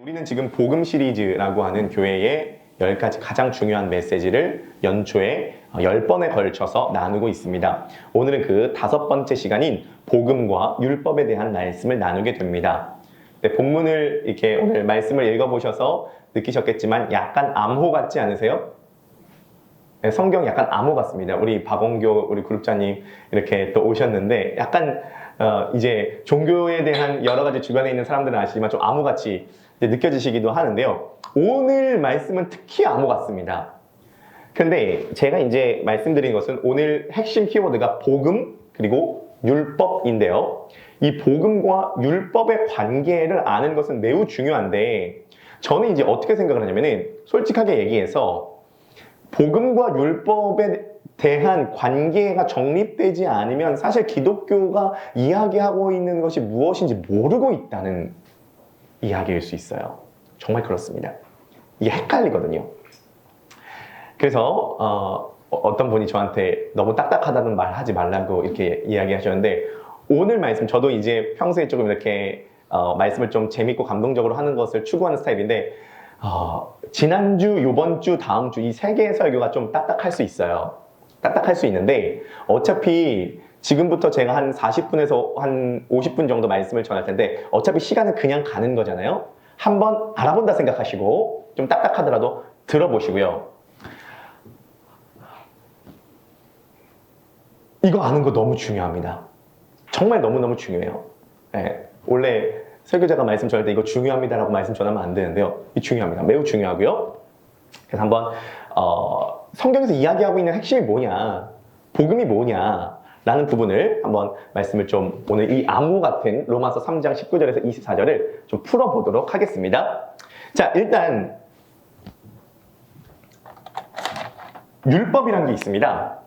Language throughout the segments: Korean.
우리는 지금 복음 시리즈라고 하는 교회의 10가지 가장 중요한 메시지를 연초에 10번에 걸쳐서 나누고 있습니다. 오늘은 그 5번째 시간인 복음과 율법에 대한 말씀을 나누게 됩니다. 네, 본문을 이렇게 오늘 말씀을 읽어보셔서 느끼셨겠지만 약간 암호 같지 않으세요? 네, 성경 약간 암호 같습니다. 우리 박원교 우리 그룹장님 이렇게 또 오셨는데 약간 이제 종교에 대한 여러 가지 주변에 있는 사람들은 아시지만 좀 암호같이 느껴지시기도 하는데요. 오늘 말씀은 특히 암호 같습니다. 근데 제가 이제 말씀드린 것은 오늘 핵심 키워드가 복음 그리고 율법인데요. 이 복음과 율법의 관계를 아는 것은 매우 중요한데 저는 이제 어떻게 생각을 하냐면은 솔직하게 얘기해서 복음과 율법에 대한 관계가 정립되지 않으면 사실 기독교가 이야기하고 있는 것이 무엇인지 모르고 있다는 이야기일 수 있어요. 정말 그렇습니다. 이게 헷갈리거든요. 그래서 어떤 분이 저한테 너무 딱딱하다는 말 하지 말라고 이렇게 이야기하셨는데 오늘 말씀 저도 이제 평소에 조금 이렇게 말씀을 좀 재밌고 감동적으로 하는 것을 추구하는 스타일인데 지난주, 요번주, 다음주 이 3개의 설교가 좀 딱딱할 수 있어요. 딱딱할 수 있는데 어차피 지금부터 제가 한 40분에서 한 50분 정도 말씀을 전할 텐데 어차피 시간은 그냥 가는 거잖아요. 한번 알아본다 생각하시고 좀 딱딱하더라도 들어보시고요. 이거 아는 거 너무 중요합니다. 정말 너무너무 중요해요. 네, 원래 설교자가 말씀 전할 때 이거 중요합니다라고 말씀 전하면 안 되는데요. 이 중요합니다. 매우 중요하고요. 그래서 한번 성경에서 이야기하고 있는 핵심이 뭐냐, 복음이 뭐냐 라는 부분을 한번 말씀을 좀 오늘 이 암호 같은 로마서 3장 19절에서 24절을 좀 풀어보도록 하겠습니다. 자, 일단 율법이라는 게 있습니다.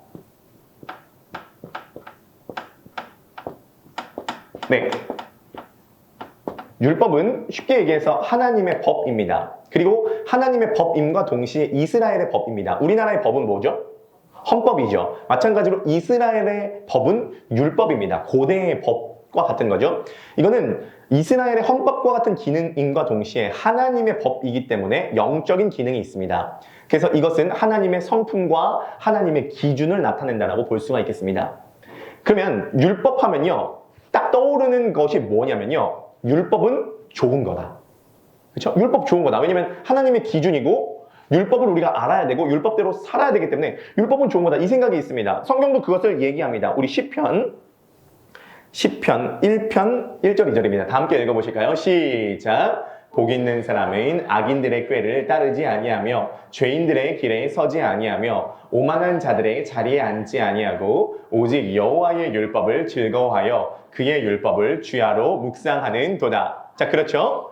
네, 율법은 쉽게 얘기해서 하나님의 법입니다. 그리고 하나님의 법임과 동시에 이스라엘의 법입니다. 우리나라의 법은 뭐죠? 헌법이죠. 마찬가지로 이스라엘의 법은 율법입니다. 고대의 법과 같은 거죠. 이거는 이스라엘의 헌법과 같은 기능임과 동시에 하나님의 법이기 때문에 영적인 기능이 있습니다. 그래서 이것은 하나님의 성품과 하나님의 기준을 나타낸다고 볼 수가 있겠습니다. 그러면 율법 하면요, 딱 떠오르는 것이 뭐냐면요, 율법은 좋은 거다. 그렇죠? 율법 좋은 거다. 왜냐면 하나님의 기준이고 율법을 우리가 알아야 되고 율법대로 살아야 되기 때문에 율법은 좋은 거다. 이 생각이 있습니다. 성경도 그것을 얘기합니다. 우리 시편 1편 1절 2절입니다. 다 함께 읽어보실까요? 시작! 복 있는 사람은 악인들의 꾀를 따르지 아니하며 죄인들의 길에 서지 아니하며 오만한 자들의 자리에 앉지 아니하고 오직 여호와의 율법을 즐거워하여 그의 율법을 주야로 묵상하는 도다. 자, 그렇죠?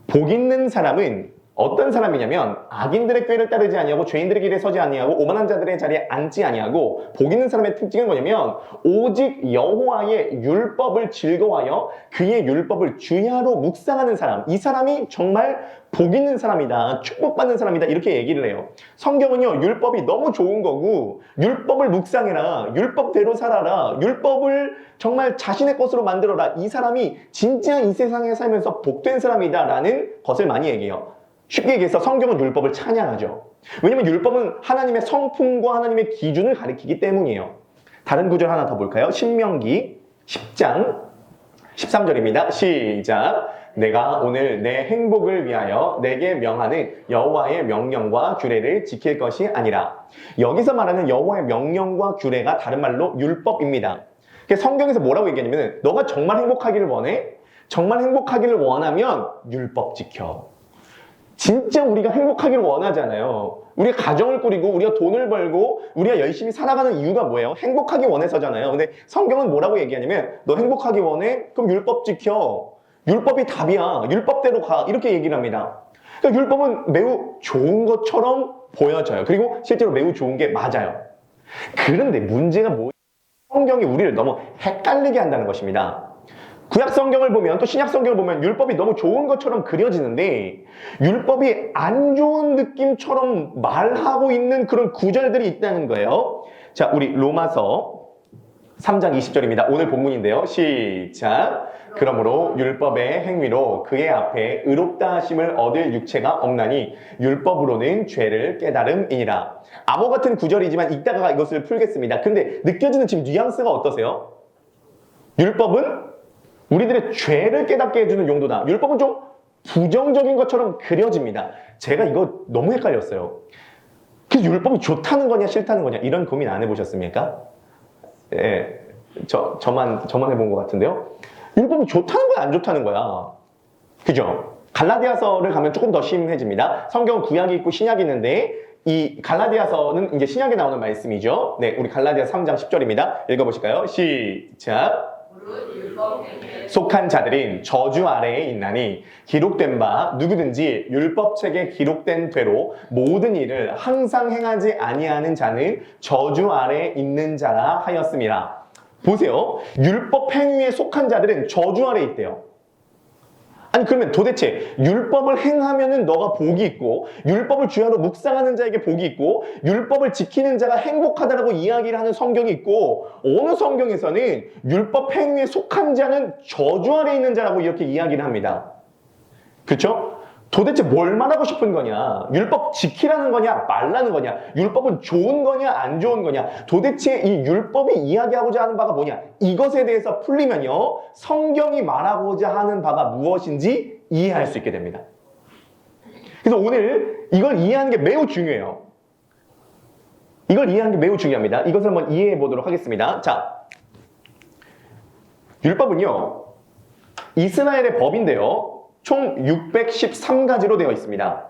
복 있는 사람은 어떤 사람이냐면 악인들의 꾀를 따르지 아니하고 죄인들의 길에 서지 아니하고 오만한 자들의 자리에 앉지 아니하고 복 있는 사람의 특징은 뭐냐면 오직 여호와의 율법을 즐거워하여 그의 율법을 주야로 묵상하는 사람. 이 사람이 정말 복 있는 사람이다, 축복받는 사람이다, 이렇게 얘기를 해요. 성경은요, 율법이 너무 좋은 거고 율법을 묵상해라, 율법대로 살아라, 율법을 정말 자신의 것으로 만들어라, 이 사람이 진짜 이 세상에 살면서 복된 사람이다 라는 것을 많이 얘기해요. 쉽게 얘기해서 성경은 율법을 찬양하죠. 왜냐면 율법은 하나님의 성품과 하나님의 기준을 가리키기 때문이에요. 다른 구절 하나 더 볼까요? 신명기 10장 13절입니다. 시작! 내가 오늘 내 행복을 위하여 내게 명하는 여호와의 명령과 규례를 지킬 것이 아니라. 여기서 말하는 여호와의 명령과 규례가 다른 말로 율법입니다. 성경에서 뭐라고 얘기하냐면 너가 정말 행복하기를 원해? 정말 행복하기를 원하면 율법 지켜. 진짜 우리가 행복하기를 원하잖아요. 우리가 가정을 꾸리고 우리가 돈을 벌고 우리가 열심히 살아가는 이유가 뭐예요? 행복하기 원해서잖아요. 근데 성경은 뭐라고 얘기하냐면 너 행복하기 원해? 그럼 율법 지켜. 율법이 답이야. 율법대로 가. 이렇게 얘기를 합니다. 그러니까 율법은 매우 좋은 것처럼 보여져요. 그리고 실제로 매우 좋은 게 맞아요. 그런데 문제가 뭐예요? 성경이 우리를 너무 헷갈리게 한다는 것입니다. 구약 성경을 보면 또 신약 성경을 보면 율법이 너무 좋은 것처럼 그려지는데 율법이 안 좋은 느낌처럼 말하고 있는 그런 구절들이 있다는 거예요. 자, 우리 로마서 3장 20절입니다. 오늘 본문인데요. 시작! 그러므로 율법의 행위로 그의 앞에 의롭다 하심을 얻을 육체가 없나니 율법으로는 죄를 깨달음이니라. 암호 같은 구절이지만 이따가 이것을 풀겠습니다. 근데 느껴지는 지금 뉘앙스가 어떠세요? 율법은 우리들의 죄를 깨닫게 해주는 용도다. 율법은 좀 부정적인 것처럼 그려집니다. 제가 이거 너무 헷갈렸어요. 그래서 율법이 좋다는 거냐 싫다는 거냐 이런 고민 안 해보셨습니까? 예, 저만 해본 것 같은데요. 율법이 좋다는 거야 안 좋다는 거야? 그죠? 갈라디아서를 가면 조금 더 심해집니다. 성경은 구약이 있고 신약이 있는데 이 갈라디아서는 이제 신약에 나오는 말씀이죠. 네, 우리 갈라디아 3장 10절입니다. 읽어보실까요? 시작. 속한 자들인 저주 아래에 있나니 기록된 바 누구든지 율법책에 기록된 대로 모든 일을 항상 행하지 아니하는 자는 저주 아래에 있는 자라 하였음이라. 보세요. 율법 행위에 속한 자들은 저주 아래에 있대요. 아니 그러면 도대체 율법을 행하면은 너가 복이 있고 율법을 주야로 묵상하는 자에게 복이 있고 율법을 지키는 자가 행복하다라고 이야기를 하는 성경이 있고 어느 성경에서는 율법 행위에 속한 자는 저주 아래에 있는 자라고 이렇게 이야기를 합니다. 그렇죠? 도대체 뭘 말하고 싶은 거냐? 율법 지키라는 거냐? 말라는 거냐? 율법은 좋은 거냐? 안 좋은 거냐? 도대체 이 율법이 이야기하고자 하는 바가 뭐냐? 이것에 대해서 풀리면요. 성경이 말하고자 하는 바가 무엇인지 이해할 수 있게 됩니다. 그래서 오늘 이걸 이해하는 게 매우 중요해요. 이걸 이해하는 게 매우 중요합니다. 이것을 한번 이해해 보도록 하겠습니다. 자, 율법은요. 이스라엘의 법인데요. 총 613가지로 되어 있습니다.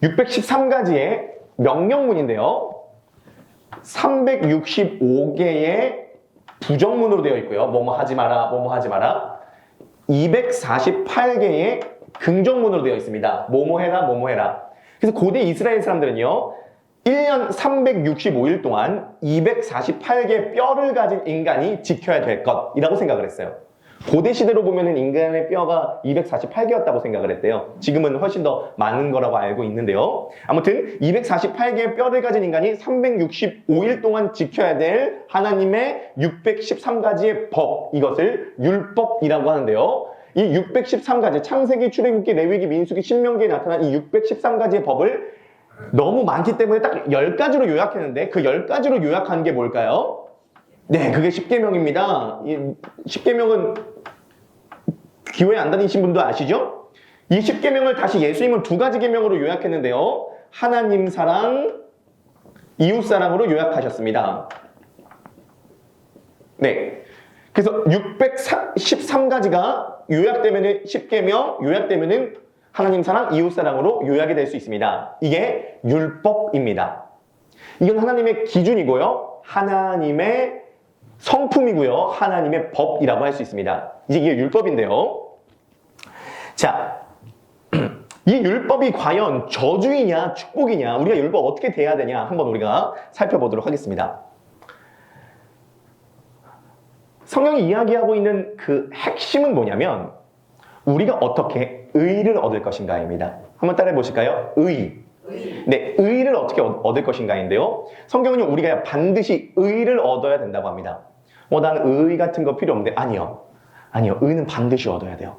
613가지의 명령문인데요. 365개의 부정문으로 되어 있고요. 뭐뭐 하지 마라, 뭐뭐 하지 마라. 248개의 긍정문으로 되어 있습니다. 뭐뭐 해라, 뭐뭐 해라. 그래서 고대 이스라엘 사람들은요. 1년 365일 동안 248개의 뼈를 가진 인간이 지켜야 될 것이라고 생각을 했어요. 고대 시대로 보면은 인간의 뼈가 248개였다고 생각을 했대요. 지금은 훨씬 더 많은 거라고 알고 있는데요. 아무튼 248개의 뼈를 가진 인간이 365일 동안 지켜야 될 하나님의 613가지의 법, 이것을 율법이라고 하는데요. 이 613가지, 창세기, 출애굽기, 레위기, 민수기, 신명기에 나타난 이 613가지의 법을 너무 많기 때문에 딱 10가지로 요약했는데 그 10가지로 요약한 게 뭘까요? 네, 그게 10계명입니다. 이 10계명은 교회 안 다니신 분도 아시죠? 이 10계명을 다시 예수님은 2가지 계명으로 요약했는데요. 하나님 사랑, 이웃 사랑으로 요약하셨습니다. 네. 그래서 613가지가 요약되면은 10계명, 요약되면은 하나님 사랑, 이웃 사랑으로 요약이 될 수 있습니다. 이게 율법입니다. 이건 하나님의 기준이고요. 하나님의 성품이고요. 하나님의 법이라고 할 수 있습니다. 이제 이게 율법인데요. 자, 이 율법이 과연 저주이냐 축복이냐 우리가 율법 어떻게 대해야 되냐 한번 우리가 살펴보도록 하겠습니다. 성경이 이야기하고 있는 그 핵심은 뭐냐면 우리가 어떻게 의를 얻을 것인가입니다. 한번 따라해 보실까요? 의. 네, 의를 어떻게 얻을 것인가인데요. 성경은 우리가 반드시 의를 얻어야 된다고 합니다. 나는 의 같은 거 필요 없는데 아니요. 의는 반드시 얻어야 돼요.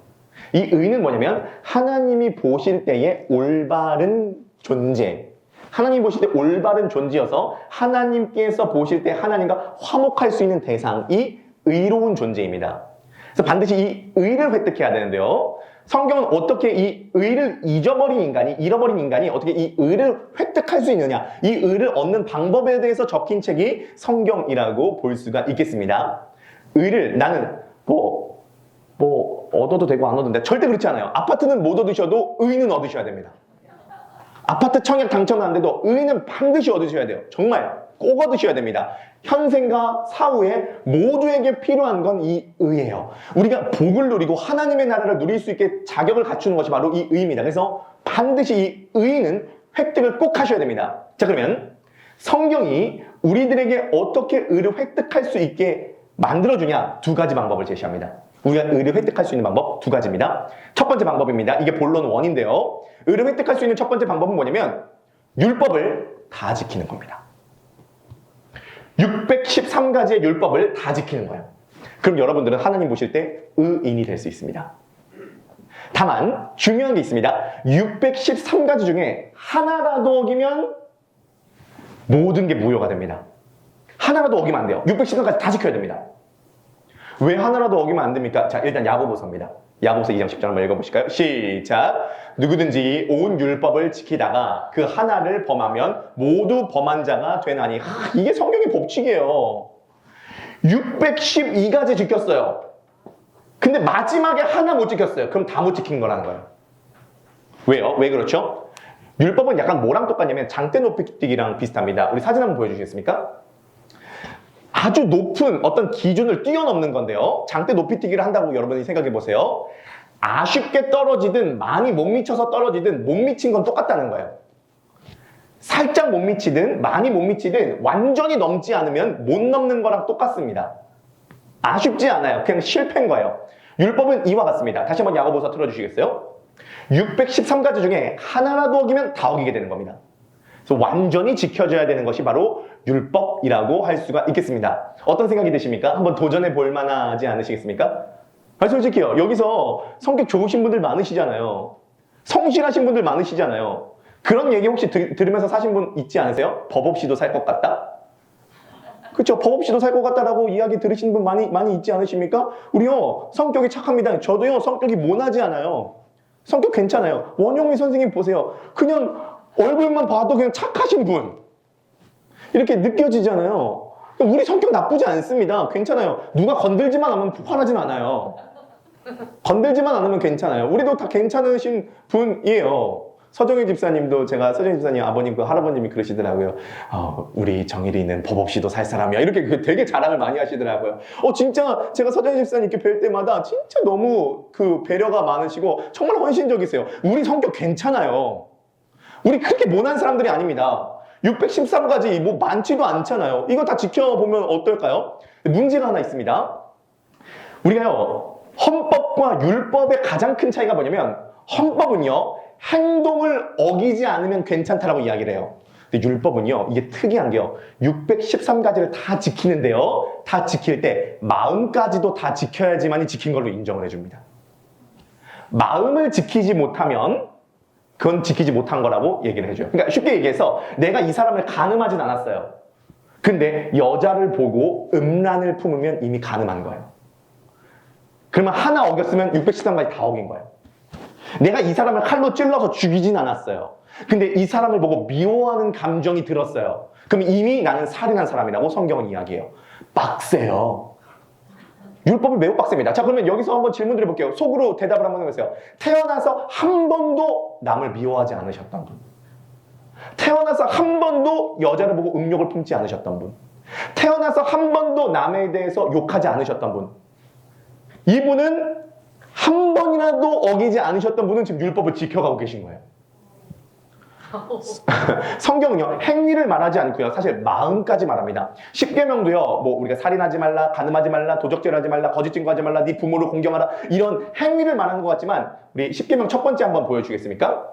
이 의는 뭐냐면 하나님이 보실 때의 올바른 존재. 하나님 보실 때 올바른 존재여서 하나님께서 보실 때 하나님과 화목할 수 있는 대상이 의로운 존재입니다. 그래서 반드시 이 의를 획득해야 되는데요. 성경은 어떻게 이 의를 잃어버린 인간이 어떻게 이 의를 획득할 수 있느냐, 이 의를 얻는 방법에 대해서 적힌 책이 성경이라고 볼 수가 있겠습니다. 의를 나는 얻어도 되고 안 얻어도 돼. 절대 그렇지 않아요. 아파트는 못 얻으셔도 의는 얻으셔야 됩니다. 아파트 청약 당첨하는데도 의는 반드시 얻으셔야 돼요. 정말 꼭 얻으셔야 됩니다. 현생과 사후에 모두에게 필요한 건 이 의예요. 우리가 복을 누리고 하나님의 나라를 누릴 수 있게 자격을 갖추는 것이 바로 이 의입니다. 그래서 반드시 이 의는 획득을 꼭 하셔야 됩니다. 자, 그러면 성경이 우리들에게 어떻게 의를 획득할 수 있게 만들어주냐 2가지 방법을 제시합니다. 우리가 의를 획득할 수 있는 방법 2가지입니다. 첫 번째 방법입니다. 이게 본론 1인데요. 의를 획득할 수 있는 첫 번째 방법은 뭐냐면 율법을 다 지키는 겁니다. 613가지의 율법을 다 지키는 거예요. 그럼 여러분들은 하나님 보실 때 의인이 될 수 있습니다. 다만 중요한 게 있습니다. 613가지 중에 하나라도 어기면 모든 게 무효가 됩니다. 하나라도 어기면 안 돼요. 613가지 다 지켜야 됩니다. 왜 하나라도 어기면 안 됩니까? 자, 일단 야고보서입니다. 야고보서 2장 10절 한번 읽어보실까요? 시작! 누구든지 온 율법을 지키다가 그 하나를 범하면 모두 범한 자가 되나니. 이게 성경의 법칙이에요. 612가지 지켰어요. 근데 마지막에 하나 못 지켰어요. 그럼 다 못 지킨 거라는 거예요. 왜요? 왜 그렇죠? 율법은 약간 뭐랑 똑같냐면 장대 높이 뛰기랑 비슷합니다. 우리 사진 한번 보여주시겠습니까? 아주 높은 어떤 기준을 뛰어넘는 건데요. 장대 높이 뛰기를 한다고 여러분이 생각해 보세요. 아쉽게 떨어지든 많이 못 미쳐서 떨어지든 못 미친 건 똑같다는 거예요. 살짝 못 미치든 많이 못 미치든 완전히 넘지 않으면 못 넘는 거랑 똑같습니다. 아쉽지 않아요. 그냥 실패인 거예요. 율법은 이와 같습니다. 다시 한번 야고보서 틀어주시겠어요? 613가지 중에 하나라도 어기면 다 어기게 되는 겁니다. 그래서 완전히 지켜져야 되는 것이 바로 율법이라고 할 수가 있겠습니다. 어떤 생각이 드십니까? 한번 도전해 볼 만하지 않으시겠습니까? 솔직히요. 여기서 성격 좋으신 분들 많으시잖아요. 성실하신 분들 많으시잖아요. 그런 얘기 혹시 들으면서 사신 분 있지 않으세요? 법 없이도 살 것 같다? 그렇죠. 법 없이도 살 것 같다라고 이야기 들으시는 분 많이 있지 않으십니까? 우리요, 성격이 착합니다. 저도요, 성격이 모나지 않아요. 성격 괜찮아요. 원영미 선생님 보세요. 그냥 얼굴만 봐도 그냥 착하신 분. 이렇게 느껴지잖아요. 우리 성격 나쁘지 않습니다. 괜찮아요. 누가 건들지만 않으면 화나진 않아요. 건들지만 않으면 괜찮아요. 우리도 다 괜찮으신 분이에요. 서정희 집사님도 제가 서정희 집사님 아버님 그 할아버님이 그러시더라고요. 우리 정일이는 법 없이도 살 사람이야. 이렇게 되게 자랑을 많이 하시더라고요. 진짜 제가 서정희 집사님께 뵐 때마다 진짜 너무 그 배려가 많으시고 정말 헌신적이세요. 우리 성격 괜찮아요. 우리 그렇게 모난 사람들이 아닙니다. 613가지 뭐 많지도 않잖아요. 이거 다 지켜보면 어떨까요? 문제가 하나 있습니다. 우리가요, 헌법과 율법의 가장 큰 차이가 뭐냐면 헌법은요, 행동을 어기지 않으면 괜찮다라고 이야기를 해요. 근데 율법은요, 이게 특이한 게요, 613가지를 다 지키는데요, 다 지킬 때 마음까지도 다 지켜야지만이 지킨 걸로 인정을 해줍니다. 마음을 지키지 못하면 그건 지키지 못한 거라고 얘기를 해줘요. 그러니까 쉽게 얘기해서 내가 이 사람을 간음하진 않았어요. 근데 여자를 보고 음란을 품으면 이미 간음한 거예요. 그러면 하나 어겼으면 613가지 다 어긴 거예요. 내가 이 사람을 칼로 찔러서 죽이진 않았어요. 근데 이 사람을 보고 미워하는 감정이 들었어요. 그럼 이미 나는 살인한 사람이라고 성경은 이야기해요. 빡세요. 율법이 매우 빡셉니다. 자, 그러면 여기서 한번 질문 드려볼게요. 속으로 대답을 한번 해보세요. 태어나서 한 번도 남을 미워하지 않으셨던 분. 태어나서 한 번도 여자를 보고 음욕을 품지 않으셨던 분. 태어나서 한 번도 남에 대해서 욕하지 않으셨던 분. 이분은 한 번이라도 어기지 않으셨던 분은 지금 율법을 지켜가고 계신 거예요. 성경은요, 행위를 말하지 않고요, 사실 마음까지 말합니다. 십계명도요, 뭐 우리가 살인하지 말라, 간음하지 말라, 도적질하지 말라, 거짓 증거하지 말라, 네 부모를 공경하라, 이런 행위를 말하는 것 같지만 우리 십계명 첫 번째 한번 보여주겠습니까?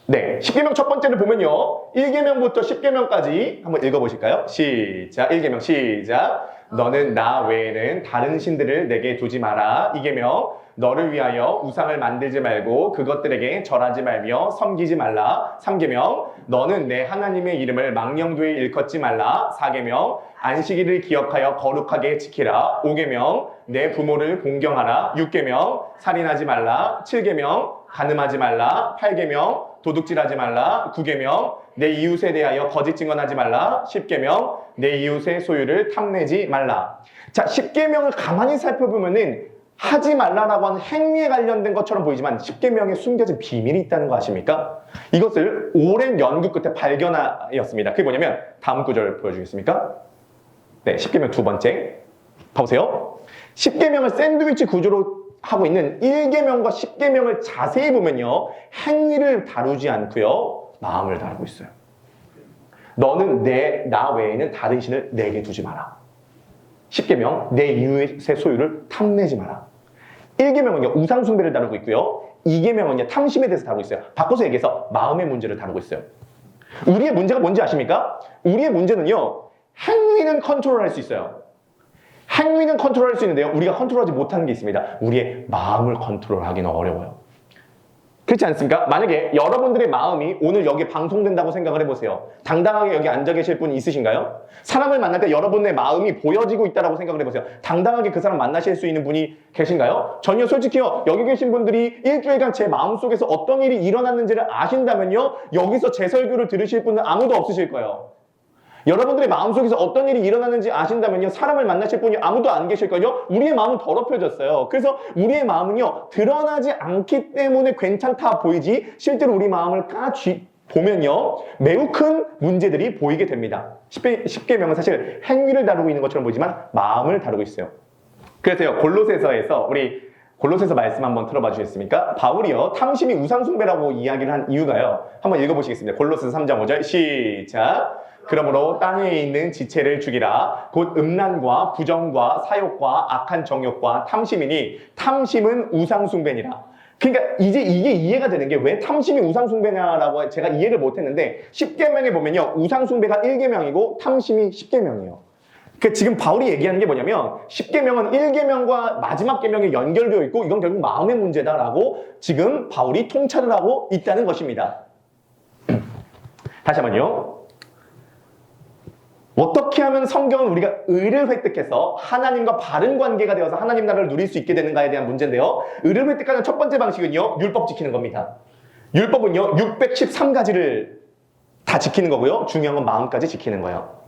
네, 십계명 첫 번째를 보면요, 1계명부터 10계명까지 한번 읽어보실까요? 시작. 1계명 시작. 너는 나 외에는 다른 신들을 내게 두지 마라. 2계명, 너를 위하여 우상을 만들지 말고 그것들에게 절하지 말며 섬기지 말라. 3계명, 너는 내 하나님의 이름을 망령되이 일컫지 말라. 4계명, 안식일을 기억하여 거룩하게 지키라. 5계명, 내 부모를 공경하라. 6계명, 살인하지 말라. 7계명, 간음하지 말라. 8계명, 도둑질하지 말라. 9계명, 내 이웃에 대하여 거짓 증언하지 말라. 10계명, 내 이웃의 소유를 탐내지 말라. 자, 10계명을 가만히 살펴보면은 하지 말라라고 하는 행위에 관련된 것처럼 보이지만 10계명에 숨겨진 비밀이 있다는 거 아십니까? 이것을 오랜 연구 끝에 발견하였습니다. 그게 뭐냐면 다음 구절 보여주겠습니까? 네, 10계명 두 번째. 봐보세요. 10계명을 샌드위치 구조로 하고 있는 1계명과 10계명을 자세히 보면요, 행위를 다루지 않고요, 마음을 다루고 있어요. 너는 나 외에는 다른 신을 내게 두지 마라. 10계명, 내 이웃의 소유를 탐내지 마라. 1계명은요, 우상 숭배를 다루고 있고요, 2계명은요, 탐심에 대해서 다루고 있어요. 바꿔서 얘기해서 마음의 문제를 다루고 있어요. 우리의 문제가 뭔지 아십니까? 우리의 문제는요, 행위는 컨트롤할 수 있어요. 행위는 컨트롤할 수 있는데요. 우리가 컨트롤하지 못하는 게 있습니다. 우리의 마음을 컨트롤하기는 어려워요. 그렇지 않습니까? 만약에 여러분들의 마음이 오늘 여기 방송된다고 생각을 해보세요. 당당하게 여기 앉아 계실 분이 있으신가요? 사람을 만날 때 여러분의 마음이 보여지고 있다고 생각을 해보세요. 당당하게 그 사람 만나실 수 있는 분이 계신가요? 전혀 솔직히요. 여기 계신 분들이 일주일간 제 마음속에서 어떤 일이 일어났는지를 아신다면요. 여기서 제 설교를 들으실 분은 아무도 없으실 거예요. 여러분들의 마음속에서 어떤 일이 일어나는지 아신다면요. 사람을 만나실 분이 아무도 안 계실걸요. 우리의 마음은 더럽혀졌어요. 그래서 우리의 마음은요. 드러나지 않기 때문에 괜찮다 보이지 실제로 우리 마음을 보면요. 매우 큰 문제들이 보이게 됩니다. 십계명은 사실 행위를 다루고 있는 것처럼 보이지만 마음을 다루고 있어요. 그래서요. 골로새서에서 우리 골로새서 말씀 한번 들어봐 주시겠습니까? 바울이요. 탐심이 우상숭배라고 이야기를 한 이유가요. 한번 읽어보시겠습니다. 골로새서 3장 5절 시작. 그러므로 땅에 있는 지체를 죽이라. 곧 음란과 부정과 사욕과 악한 정욕과 탐심이니 탐심은 우상숭배니라. 그러니까 이제 이게 이해가 되는 게 왜 탐심이 우상숭배냐라고 제가 이해를 못했는데 10계명에 보면요. 우상숭배가 1계명이고 탐심이 10계명이에요. 그러니까 지금 바울이 얘기하는 게 뭐냐면 10계명은 1계명과 마지막 계명이 연결되어 있고 이건 결국 마음의 문제다라고 지금 바울이 통찰을 하고 있다는 것입니다. 다시 한번요. 어떻게 하면 성경은 우리가 의를 획득해서 하나님과 바른 관계가 되어서 하나님 나라를 누릴 수 있게 되는가에 대한 문제인데요. 의를 획득하는 첫 번째 방식은요. 율법 지키는 겁니다. 율법은요. 613가지를 다 지키는 거고요. 중요한 건 마음까지 지키는 거예요.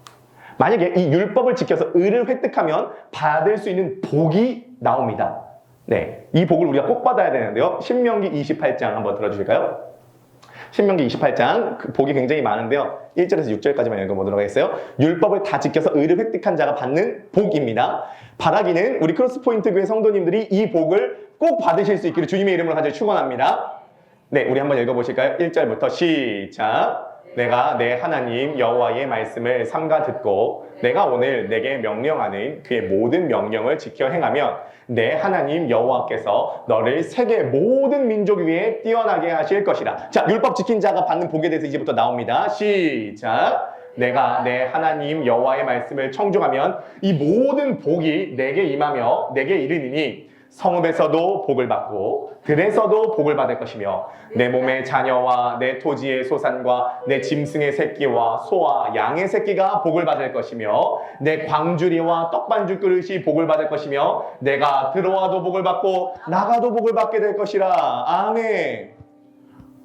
만약에 이 율법을 지켜서 의를 획득하면 받을 수 있는 복이 나옵니다. 네, 이 복을 우리가 꼭 받아야 되는데요. 신명기 28장 한번 들어주실까요? 신명기 28장 그 복이 굉장히 많은데요. 1절에서 6절까지만 읽어보도록 하겠어요. 율법을 다 지켜서 의를 획득한 자가 받는 복입니다. 바라기는 우리 크로스포인트 교회 성도님들이 이 복을 꼭 받으실 수 있기를 주님의 이름으로 간절히 축원합니다. 네, 우리 한번 읽어보실까요? 1절부터 시작. 내가 내 하나님 여호와의 말씀을 삼가 듣고 내가 오늘 내게 명령하는 그의 모든 명령을 지켜 행하면 내 하나님 여호와께서 너를 세계 모든 민족 위에 뛰어나게 하실 것이라. 자, 율법 지킨 자가 받는 복에 대해서 이제부터 나옵니다. 시작. 내가 내 하나님 여호와의 말씀을 청종하면 이 모든 복이 내게 임하며 내게 이르니니 성읍에서도 복을 받고 들에서도 복을 받을 것이며 내 몸의 자녀와 내 토지의 소산과 내 짐승의 새끼와 소와 양의 새끼가 복을 받을 것이며 내 광주리와 떡반죽 그릇이 복을 받을 것이며 내가 들어와도 복을 받고 나가도 복을 받게 될 것이라. 아멘.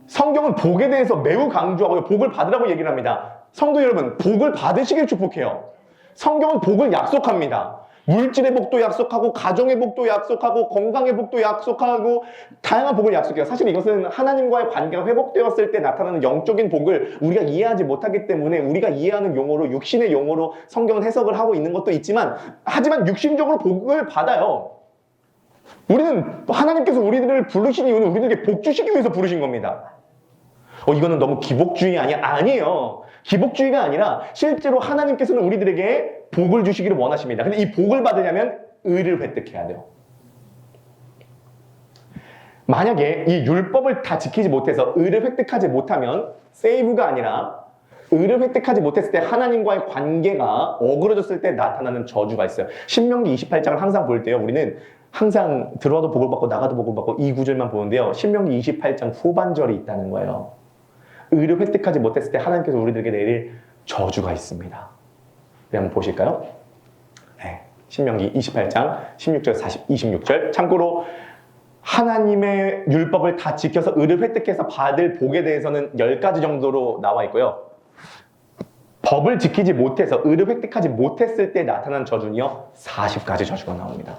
성경은 복에 대해서 매우 강조하고요. 복을 받으라고 얘기를 합니다. 성도 여러분, 복을 받으시길 축복해요. 성경은 복을 약속합니다. 물질의 복도 약속하고 가정의 복도 약속하고 건강의 복도 약속하고 다양한 복을 약속해요. 사실 이것은 하나님과의 관계가 회복되었을 때 나타나는 영적인 복을 우리가 이해하지 못하기 때문에 우리가 이해하는 용어로 육신의 용어로 성경은 해석을 하고 있는 것도 있지만 하지만 육신적으로 복을 받아요. 우리는 하나님께서 우리들을 부르신 이유는 우리들에게 복 주시기 위해서 부르신 겁니다. 이거는 너무 기복주의 아니야? 아니에요. 기복주의가 아니라 실제로 하나님께서는 우리들에게 복을 주시기를 원하십니다. 근데 이 복을 받으려면 의를 획득해야 돼요. 만약에 이 율법을 다 지키지 못해서 의를 획득하지 못하면 세이브가 아니라 의를 획득하지 못했을 때 하나님과의 관계가 어그러졌을 때 나타나는 저주가 있어요. 신명기 28장을 항상 볼 때요. 우리는 항상 들어와도 복을 받고 나가도 복을 받고 이 구절만 보는데요. 신명기 28장 후반절이 있다는 거예요. 의를 획득하지 못했을 때 하나님께서 우리들에게 내릴 저주가 있습니다. 한번 보실까요? 네, 신명기 28장 16절 26절. 참고로 하나님의 율법을 다 지켜서 의를 획득해서 받을 복에 대해서는 10가지 정도로 나와 있고요. 법을 지키지 못해서 의를 획득하지 못했을 때 나타난 저주는요 40가지 저주가 나옵니다.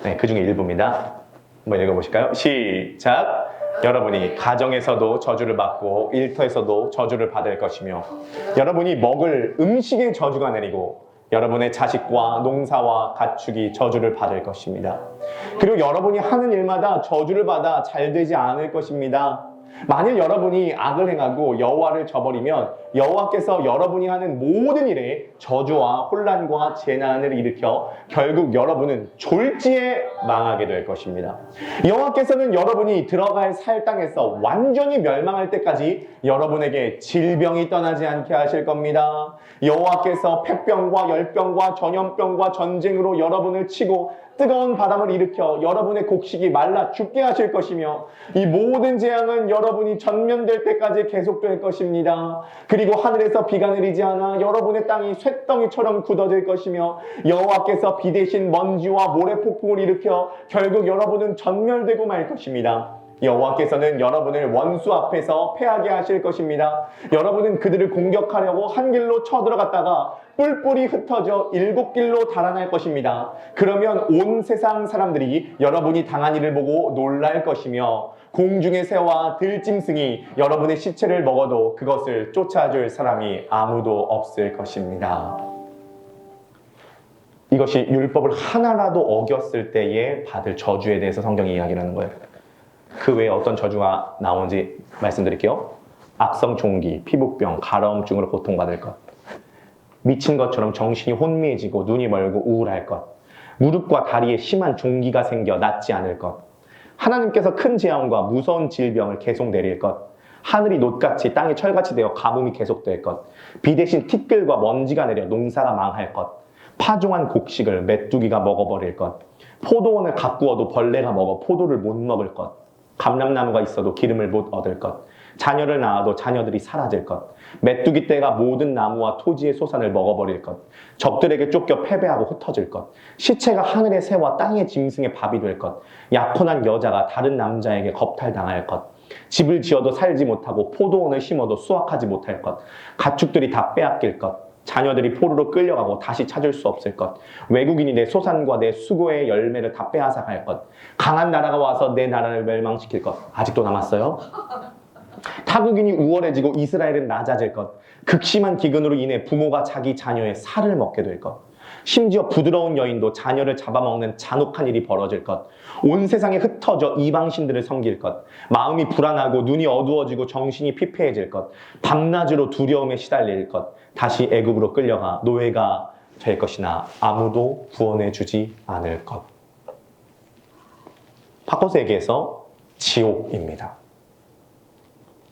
네, 그 중에 일부입니다. 한번 읽어보실까요? 시작. 여러분이 가정에서도 저주를 받고 일터에서도 저주를 받을 것이며 여러분이 먹을 음식에 저주가 내리고 여러분의 자식과 농사와 가축이 저주를 받을 것입니다. 그리고 여러분이 하는 일마다 저주를 받아 잘 되지 않을 것입니다. 만일 여러분이 악을 행하고 여호와를 저버리면 여호와께서 여러분이 하는 모든 일에 저주와 혼란과 재난을 일으켜 결국 여러분은 졸지에 망하게 될 것입니다. 여호와께서는 여러분이 들어갈 살 땅에서 완전히 멸망할 때까지 여러분에게 질병이 떠나지 않게 하실 겁니다. 여호와께서 폐병과 열병과 전염병과 전쟁으로 여러분을 치고 뜨거운 바람을 일으켜 여러분의 곡식이 말라 죽게 하실 것이며 이 모든 재앙은 여러분이 전면될 때까지 계속될 것입니다. 그리고 하늘에서 비가 내리지 않아 여러분의 땅이 쇳덩이처럼 굳어질 것이며 여호와께서 비 대신 먼지와 모래폭풍을 일으켜 결국 여러분은 전멸되고 말 것입니다. 여호와께서는 여러분을 원수 앞에서 패하게 하실 것입니다. 여러분은 그들을 공격하려고 한 길로 쳐들어갔다가 뿔뿔이 흩어져 7길로 달아날 것입니다. 그러면 온 세상 사람들이 여러분이 당한 일을 보고 놀랄 것이며 공중의 새와 들짐승이 여러분의 시체를 먹어도 그것을 쫓아줄 사람이 아무도 없을 것입니다. 이것이 율법을 하나라도 어겼을 때에 받을 저주에 대해서 성경이 이야기를 하는 거예요. 그 외에 어떤 저주가 나오는지 말씀드릴게요. 악성 종기, 피부병, 가려움증으로 고통받을 것, 미친 것처럼 정신이 혼미해지고 눈이 멀고 우울할 것, 무릎과 다리에 심한 종기가 생겨 낫지 않을 것, 하나님께서 큰 재앙과 무서운 질병을 계속 내릴 것, 하늘이 놋같이 땅이 철같이 되어 가뭄이 계속될 것, 비 대신 티끌과 먼지가 내려 농사가 망할 것, 파종한 곡식을 메뚜기가 먹어버릴 것, 포도원을 가꾸어도 벌레가 먹어 포도를 못 먹을 것, 감람나무가 있어도 기름을 못 얻을 것, 자녀를 낳아도 자녀들이 사라질 것, 메뚜기 떼가 모든 나무와 토지의 소산을 먹어버릴 것, 적들에게 쫓겨 패배하고 흩어질 것, 시체가 하늘의 새와 땅의 짐승의 밥이 될 것, 약혼한 여자가 다른 남자에게 겁탈당할 것, 집을 지어도 살지 못하고 포도원을 심어도 수확하지 못할 것, 가축들이 다 빼앗길 것, 자녀들이 포로로 끌려가고 다시 찾을 수 없을 것, 외국인이 내 소산과 내 수고의 열매를 다 빼앗아갈 것, 강한 나라가 와서 내 나라를 멸망시킬 것. 아직도 남았어요? 타국인이 우월해지고 이스라엘은 낮아질 것, 극심한 기근으로 인해 부모가 자기 자녀의 살을 먹게 될 것, 심지어 부드러운 여인도 자녀를 잡아먹는 잔혹한 일이 벌어질 것, 온 세상에 흩어져 이방신들을 섬길 것, 마음이 불안하고 눈이 어두워지고 정신이 피폐해질 것, 밤낮으로 두려움에 시달릴 것, 다시 애굽으로 끌려가 노예가 될 것이나 아무도 구원해 주지 않을 것. 바꿔서 얘기해서 지옥입니다.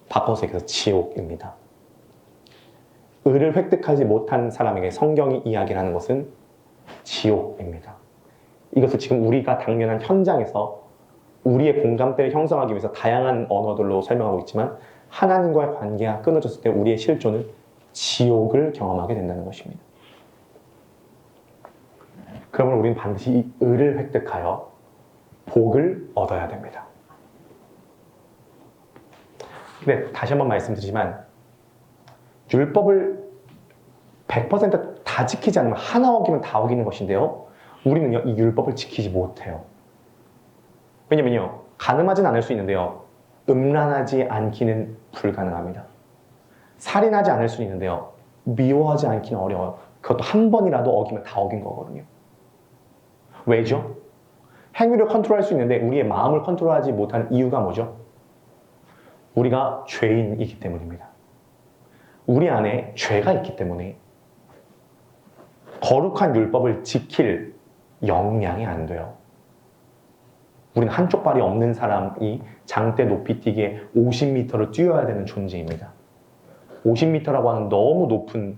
바꿔서 얘기해서 지옥입니다. 의를 획득하지 못한 사람에게 성경이 이야기를 하는 것은 지옥입니다. 이것을 지금 우리가 당면한 현장에서 우리의 공감대를 형성하기 위해서 다양한 언어들로 설명하고 있지만 하나님과의 관계가 끊어졌을 때 우리의 실존은 지옥을 경험하게 된다는 것입니다. 그러면 우리는 반드시 이 의를 획득하여 복을 얻어야 됩니다. 근데 다시 한번 말씀드리지만 율법을 100% 다 지키지 않으면 하나 어기면 다 어기는 것인데요. 우리는요, 이 율법을 지키지 못해요. 왜냐면요, 간음하진 않을 수 있는데요, 음란하지 않기는 불가능합니다. 살인하지 않을 수 있는데요, 미워하지 않기는 어려워요. 그것도 한 번이라도 어기면 다 어긴 거거든요. 왜죠? 행위를 컨트롤할 수 있는데 우리의 마음을 컨트롤하지 못하는 이유가 뭐죠? 우리가 죄인이기 때문입니다. 우리 안에 죄가 있기 때문에 거룩한 율법을 지킬 역량이 안 돼요. 우리는 한쪽 발이 없는 사람이 장대 높이 뛰기에 50m를 뛰어야 되는 존재입니다. 50m라고 하는 너무 높은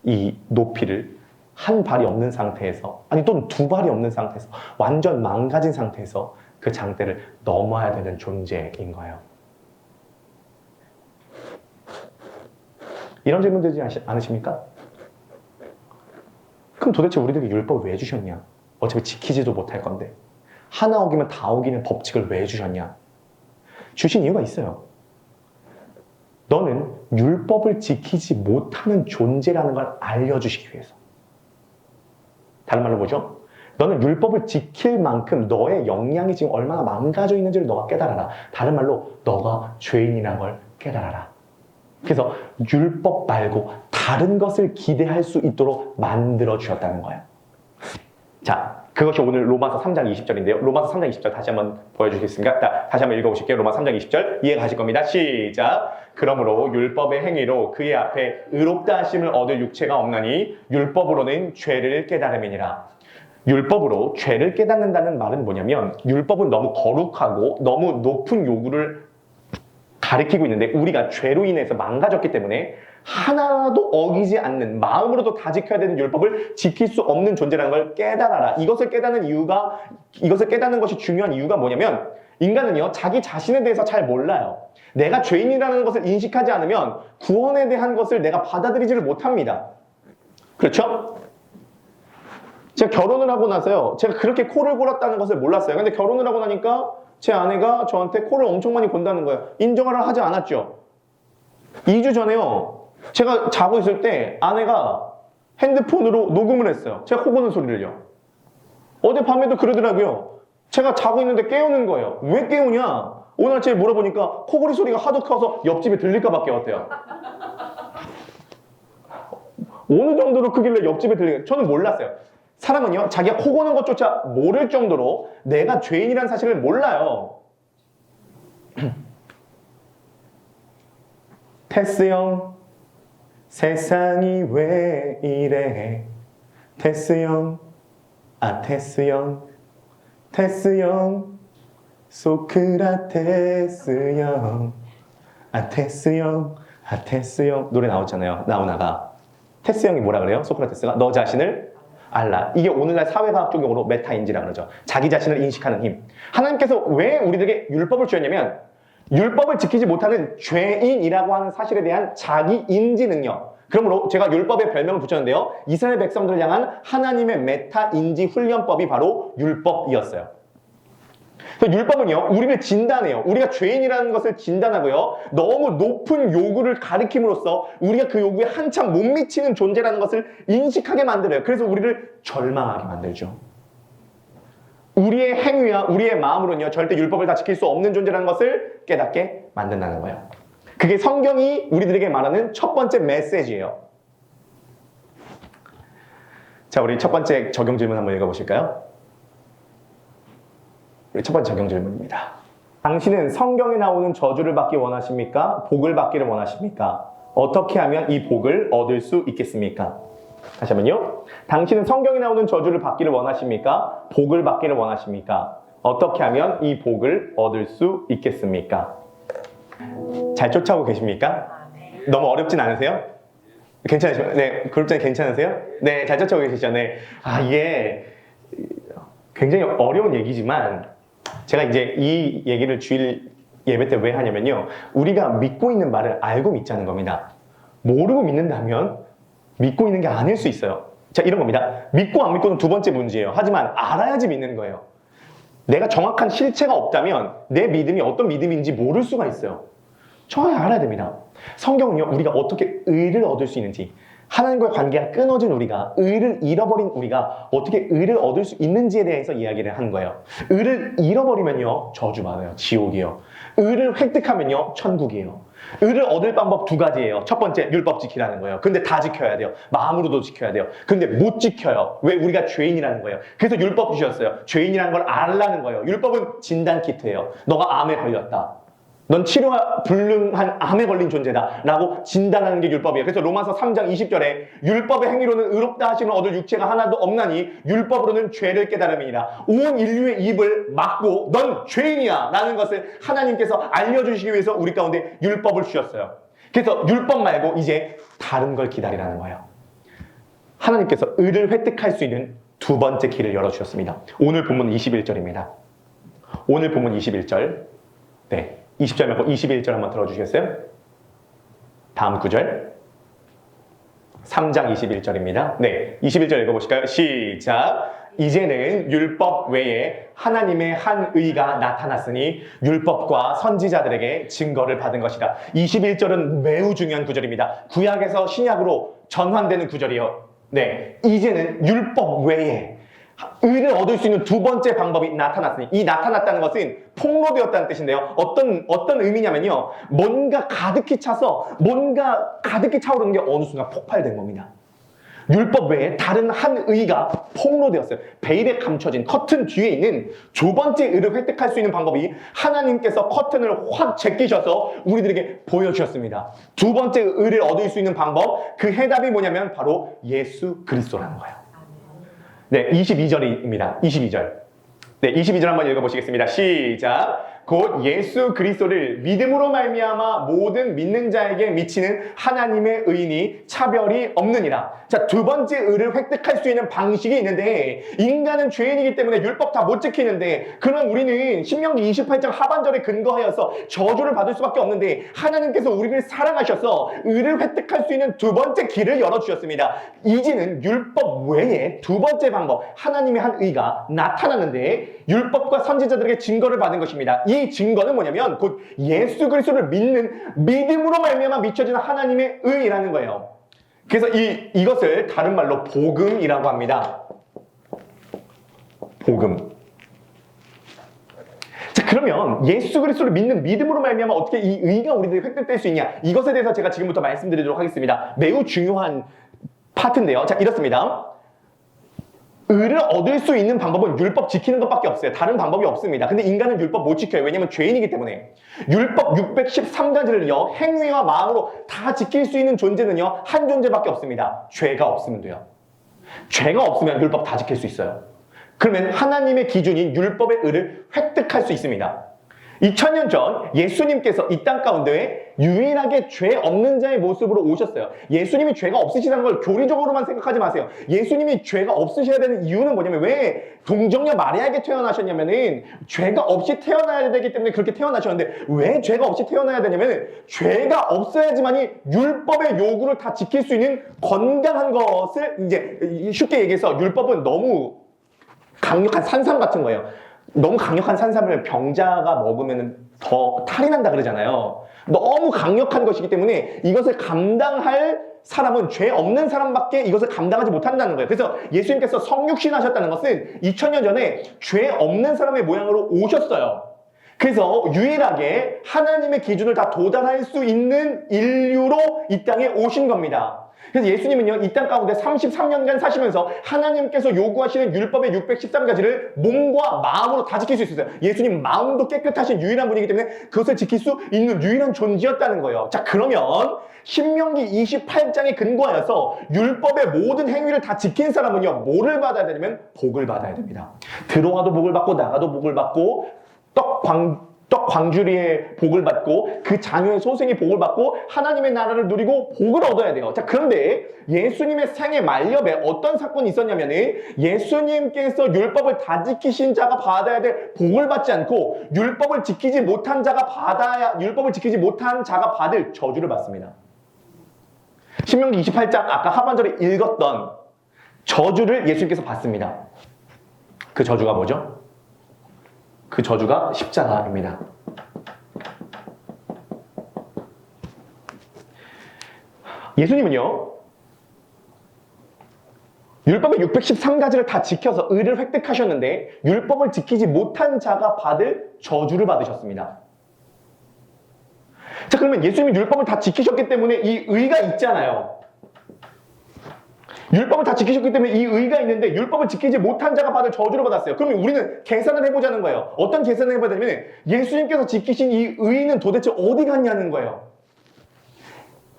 이 높이를 한 발이 없는 상태에서, 아니 또는 두 발이 없는 상태에서, 완전 망가진 상태에서 그 장대를 넘어야 되는 존재인 거예요. 이런 질문 들지 않으십니까? 그럼 도대체 우리들에게 율법을 왜 주셨냐? 어차피 지키지도 못할 건데. 하나 어기면 다 어기는 법칙을 왜 주셨냐? 주신 이유가 있어요. 너는 율법을 지키지 못하는 존재라는 걸 알려주시기 위해서. 다른 말로 뭐죠? 너는 율법을 지킬 만큼 너의 역량이 지금 얼마나 망가져 있는지를 너가 깨달아라. 다른 말로 너가 죄인이라는 걸 깨달아라. 그래서 율법 말고 다른 것을 기대할 수 있도록 만들어 주셨다는 거예요. 자, 그것이 오늘 로마서 3장 20절인데요. 로마서 3장 20절 다시 한번 보여주시겠습니까? 다시 한번 읽어보실게요. 로마서 3장 20절 이해 가실 겁니다. 시작! 그러므로 율법의 행위로 그의 앞에 의롭다 하심을 얻을 육체가 없나니 율법으로는 죄를 깨달음이니라. 율법으로 죄를 깨닫는다는 말은 뭐냐면 율법은 너무 거룩하고 너무 높은 요구를 가리키고 있는데 우리가 죄로 인해서 망가졌기 때문에 하나도 어기지 않는 마음으로도 다 지켜야 되는 율법을 지킬 수 없는 존재라는 걸 깨달아라. 이것을 깨닫는 것이 중요한 이유가 뭐냐면 인간은요 자기 자신에 대해서 잘 몰라요. 내가 죄인이라는 것을 인식하지 않으면 구원에 대한 것을 내가 받아들이지를 못합니다. 그렇죠? 제가 결혼을 하고 나서요 제가 그렇게 코를 골았다는 것을 몰랐어요. 근데 결혼을 하고 나니까 제 아내가 저한테 코를 엄청 많이 곤다는 거예요. 인정을 하지 않았죠. 2주 전에요 제가 자고 있을 때 아내가 핸드폰으로 녹음을 했어요. 제가 코 고는 소리를요. 어젯밤에도 그러더라고요. 제가 자고 있는데 깨우는 거예요. 왜 깨우냐? 오늘 아침에 물어보니까 코골이 소리가 하도 커서 옆집에 들릴까 봐 깨웠대요. 어느 정도로 크길래 옆집에 들릴까? 저는 몰랐어요. 사람은요 자기가 코 고는 것조차 모를 정도로 내가 죄인이라는 사실을 몰라요. 테스 형 세상이 왜 이래 테스 형 테스 형 테스 형 소크라테스 형 테스 형 테스 형 노래 나오잖아요. 나오나가 테스 형이 뭐라 그래요? 소크라테스가 너 자신을 알라. 이게 오늘날 사회과학적 용어로 메타인지라 그러죠. 자기 자신을 인식하는 힘. 하나님께서 왜 우리들에게 율법을 주었냐면 율법을 지키지 못하는 죄인이라고 하는 사실에 대한 자기 인지 능력. 그러므로 제가 율법의 별명을 붙였는데요. 이스라엘 백성들을 향한 하나님의 메타 인지 훈련법이 바로 율법이었어요. 율법은요 우리를 진단해요. 우리가 죄인이라는 것을 진단하고요 너무 높은 요구를 가리킴으로써 우리가 그 요구에 한참 못 미치는 존재라는 것을 인식하게 만들어요. 그래서 우리를 절망하게 만들죠. 우리의 행위와 우리의 마음으로는요 절대 율법을 다 지킬 수 없는 존재라는 것을 깨닫게 만든다는 거예요. 그게 성경이 우리들에게 말하는 첫 번째 메시지예요. 자, 우리 첫 번째 적용 질문 한번 읽어보실까요? 우리 첫 번째 적용 질문입니다. 당신은 성경에 나오는 저주를 받기 원하십니까? 복을 받기를 원하십니까? 어떻게 하면 이 복을 얻을 수 있겠습니까? 다시 한번요. 당신은 성경에 나오는 저주를 받기를 원하십니까? 복을 받기를 원하십니까? 어떻게 하면 이 복을 얻을 수 있겠습니까? 잘 쫓아오고 계십니까? 너무 어렵진 않으세요? 괜찮으세요? 네, 그룹장님 괜찮으세요? 네, 잘 쫓아오고 계시죠? 네. 이게 굉장히 어려운 얘기지만 제가 이제 이 얘기를 주일 예배 때 왜 하냐면요. 우리가 믿고 있는 말을 알고 믿자는 겁니다. 모르고 믿는다면 믿고 있는 게 아닐 수 있어요. 자, 이런 겁니다. 믿고 안 믿고는 두 번째 문제예요. 하지만 알아야지 믿는 거예요. 내가 정확한 실체가 없다면 내 믿음이 어떤 믿음인지 모를 수가 있어요. 정확히 알아야 됩니다. 성경은요, 우리가 어떻게 의를 얻을 수 있는지, 하나님과의 관계가 끊어진 우리가, 의를 잃어버린 우리가 어떻게 의를 얻을 수 있는지에 대해서 이야기를 하는 거예요. 의를 잃어버리면요, 저주받아요. 지옥이에요. 의를 획득하면요, 천국이에요. 의를 얻을 방법 두 가지예요. 첫 번째, 율법 지키라는 거예요. 근데 다 지켜야 돼요. 마음으로도 지켜야 돼요. 근데 못 지켜요. 왜? 우리가 죄인이라는 거예요. 그래서 율법 주셨어요. 죄인이라는 걸 알라는 거예요. 율법은 진단 키트예요. 너가 암에 걸렸다. 넌 치료가 불능한 암에 걸린 존재다 라고 진단하는 게 율법이에요. 그래서 로마서 3장 20절에 율법의 행위로는 의롭다 하심을 얻을 육체가 하나도 없나니 율법으로는 죄를 깨달음이니라. 온 인류의 입을 막고 넌 죄인이야 라는 것을 하나님께서 알려주시기 위해서 우리 가운데 율법을 주셨어요. 그래서 율법 말고 이제 다른 걸 기다리라는 거예요. 하나님께서 의를 획득할 수 있는 두 번째 길을 열어주셨습니다. 오늘 본문 21절입니다. 오늘 본문 21절. 네. 20절 말고 21절 한번 들어주시겠어요? 다음 구절 3장 21절입니다. 네, 21절 읽어보실까요? 시작! 이제는 율법 외에 하나님의 한 의가 나타났으니 율법과 선지자들에게 증거를 받은 것이다. 21절은 매우 중요한 구절입니다. 구약에서 신약으로 전환되는 구절이요. 네, 이제는 율법 외에 의를 얻을 수 있는 두 번째 방법이 나타났으니, 이 나타났다는 것은 폭로되었다는 뜻인데요. 어떤 의미냐면요, 뭔가 가득히 차서 뭔가 가득히 차오르는 게 어느 순간 폭발된 겁니다. 율법 외에 다른 한 의가 폭로되었어요. 베일에 감춰진 커튼 뒤에 있는 두 번째 의를 획득할 수 있는 방법이 하나님께서 커튼을 확 제끼셔서 우리들에게 보여주셨습니다. 두 번째 의를 얻을 수 있는 방법, 그 해답이 뭐냐면 바로 예수 그리스도라는 거예요. 네, 22절입니다. 22절. 네, 22절 한번 읽어보시겠습니다. 시작. 곧 예수 그리스도를 믿음으로 말미암아 모든 믿는 자에게 미치는 하나님의 의인이 차별이 없느니라. 자, 두 번째 의를 획득할 수 있는 방식이 있는데, 인간은 죄인이기 때문에 율법 다 못 지키는데, 그럼 우리는 신명기 28장 하반절에 근거하여서 저주를 받을 수밖에 없는데, 하나님께서 우리를 사랑하셔서 의를 획득할 수 있는 두 번째 길을 열어주셨습니다. 이제는 율법 외에 두 번째 방법, 하나님의 한 의가 나타나는데, 율법과 선지자들에게 증거를 받은 것입니다. 이 증거는 뭐냐면 곧 예수 그리스도를 믿는 믿음으로 말미암아 미쳐지는 하나님의 의라는 거예요. 그래서 이것을 다른 말로 복음이라고 합니다. 복음. 자, 그러면 예수 그리스도를 믿는 믿음으로 말미암아 어떻게 이 의가 우리들이 획득될 수 있냐? 이것에 대해서 제가 지금부터 말씀드리도록 하겠습니다. 매우 중요한 파트인데요. 자, 이렇습니다. 의를 얻을 수 있는 방법은 율법 지키는 것밖에 없어요. 다른 방법이 없습니다. 근데 인간은 율법 못 지켜요. 왜냐면 죄인이기 때문에. 율법 613가지를요, 행위와 마음으로 다 지킬 수 있는 존재는요, 한 존재밖에 없습니다. 죄가 없으면 돼요. 죄가 없으면 율법 다 지킬 수 있어요. 그러면 하나님의 기준인 율법의 의를 획득할 수 있습니다. 2000년 전 예수님께서 이 땅 가운데 유일하게 죄 없는 자의 모습으로 오셨어요. 예수님이 죄가 없으시다는 걸 교리적으로만 생각하지 마세요. 예수님이 죄가 없으셔야 되는 이유는 뭐냐면, 왜 동정녀 마리아에게 태어나셨냐면은 죄가 없이 태어나야 되기 때문에 그렇게 태어나셨는데, 왜 죄가 없이 태어나야 되냐면은 죄가 없어야지만이 율법의 요구를 다 지킬 수 있는 건강한 것을, 이제 쉽게 얘기해서 율법은 너무 강력한 산삼 같은 거예요. 너무 강력한 산삼을 병자가 먹으면 더 탈이 난다 그러잖아요. 너무 강력한 것이기 때문에 이것을 감당할 사람은 죄 없는 사람밖에 이것을 감당하지 못한다는 거예요. 그래서 예수님께서 성육신 하셨다는 것은 2000년 전에 죄 없는 사람의 모양으로 오셨어요. 그래서 유일하게 하나님의 기준을 다 도달할 수 있는 인류로 이 땅에 오신 겁니다. 그래서 예수님은요, 이 땅 가운데 33년간 사시면서 하나님께서 요구하시는 율법의 613가지를 몸과 마음으로 다 지킬 수 있었어요. 예수님 마음도 깨끗하신 유일한 분이기 때문에 그것을 지킬 수 있는 유일한 존재였다는 거예요. 자, 그러면 신명기 28장에 근거하여서 율법의 모든 행위를 다 지킨 사람은요, 뭐를 받아야 되냐면 복을 받아야 됩니다. 들어가도 복을 받고 나가도 복을 받고 떡 광주리의 복을 받고 그 자녀의 소생의 복을 받고 하나님의 나라를 누리고 복을 얻어야 돼요. 자, 그런데 예수님의 생애 말년에 어떤 사건이 있었냐면은, 예수님께서 율법을 다 지키신 자가 받아야 될 복을 받지 않고 율법을 지키지 못한 자가 받을 저주를 받습니다. 신명기 28장 아까 하반절에 읽었던 저주를 예수님께서 받습니다. 그 저주가 뭐죠? 그 저주가 십자가입니다. 예수님은요, 율법의 613가지를 다 지켜서 의를 획득하셨는데 율법을 지키지 못한 자가 받을 저주를 받으셨습니다. 자, 그러면 예수님이 율법을 다 지키셨기 때문에 이 의가 있잖아요. 율법을 다 지키셨기 때문에 이 의가 있는데 율법을 지키지 못한 자가 받을 저주를 받았어요. 그러면 우리는 계산을 해보자는 거예요. 어떤 계산을 해봐야 되냐면, 예수님께서 지키신 이 의는 도대체 어디 갔냐는 거예요.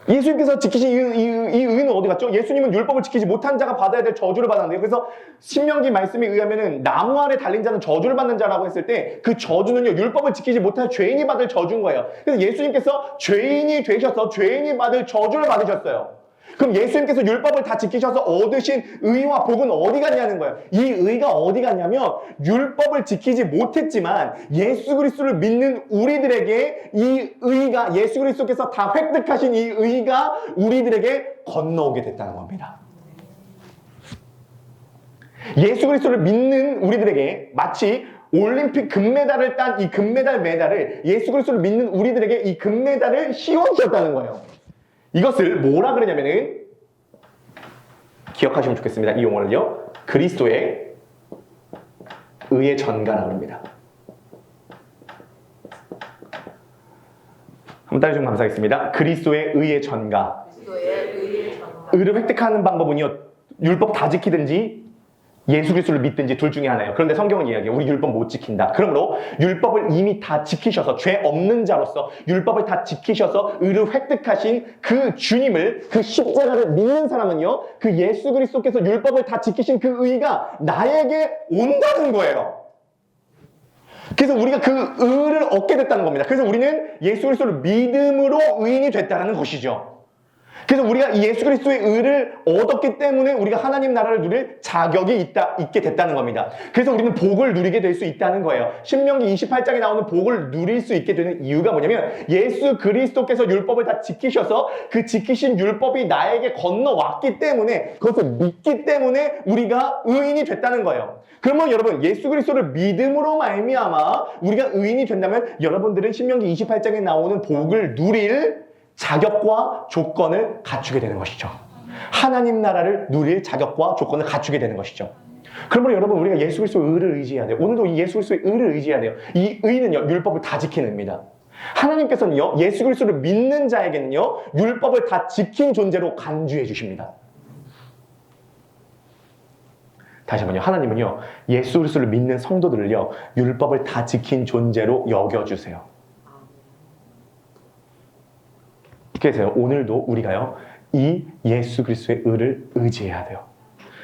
예수님께서 지키신 이 의는 어디 갔죠? 예수님은 율법을 지키지 못한 자가 받아야 될 저주를 받았는데요. 그래서 신명기 말씀에 의하면은 나무 아래 달린 자는 저주를 받는 자라고 했을 때, 그 저주는요, 율법을 지키지 못한 죄인이 받을 저주인 거예요. 그래서 예수님께서 죄인이 되셔서 죄인이 받을 저주를 받으셨어요. 그럼 예수님께서 율법을 다 지키셔서 얻으신 의와 복은 어디 갔냐는 거예요. 이 의가 어디 갔냐면, 율법을 지키지 못했지만 예수 그리스도를 믿는 우리들에게 이 의가, 예수 그리스도께서 다 획득하신 이 의가 우리들에게 건너오게 됐다는 겁니다. 예수 그리스도를 믿는 우리들에게 마치 올림픽 금메달을 딴 이 금메달 메달을, 예수 그리스도를 믿는 우리들에게 이 금메달을 씌워주셨다는 거예요. 이것을 뭐라 그러냐면은, 기억하시면 좋겠습니다. 이 용어를요, 그리스도의 의의 전가라고 합니다. 한번 따라해주시면 감사하겠습니다. 그리스도의 의의 전가. 의를 획득하는 방법은요, 율법 다 지키든지 예수 그리스도를 믿든지 둘 중에 하나예요. 그런데 성경은 이야기해요. 우리 율법 못 지킨다. 그러므로 율법을 이미 다 지키셔서 죄 없는 자로서 율법을 다 지키셔서 의를 획득하신 그 주님을, 그 십자가를 믿는 사람은요, 그 예수 그리스도께서 율법을 다 지키신 그 의가 나에게 온다는 거예요. 그래서 우리가 그 의를 얻게 됐다는 겁니다. 그래서 우리는 예수 그리스도를 믿음으로 의인이 됐다는 것이죠. 그래서 우리가 이 예수 그리스도의 의를 얻었기 때문에 우리가 하나님 나라를 누릴 자격이 있게 됐다는 겁니다. 그래서 우리는 복을 누리게 될 수 있다는 거예요. 신명기 28장에 나오는 복을 누릴 수 있게 되는 이유가 뭐냐면 예수 그리스도께서 율법을 다 지키셔서 그 지키신 율법이 나에게 건너왔기 때문에, 그것을 믿기 때문에 우리가 의인이 됐다는 거예요. 그러면 여러분, 예수 그리스도를 믿음으로 말미암아 우리가 의인이 된다면 여러분들은 신명기 28장에 나오는 복을 누릴 자격과 조건을 갖추게 되는 것이죠. 하나님 나라를 누릴 자격과 조건을 갖추게 되는 것이죠. 그러므로 여러분, 우리가 예수 그리스도의 의를 의지해야 돼요. 오늘도 이 예수 그리스도의 의를 의지해야 돼요. 이 의는요, 율법을 다 지키는 의입니다. 하나님께서는요, 예수 그리스도를 믿는 자에게는요, 율법을 다 지킨 존재로 간주해 주십니다. 다시 한번요, 하나님은요, 예수 그리스도를 믿는 성도들을요, 율법을 다 지킨 존재로 여겨주세요. 그래서 오늘도 우리가요, 이 예수 그리스도의 의를 의지해야 돼요.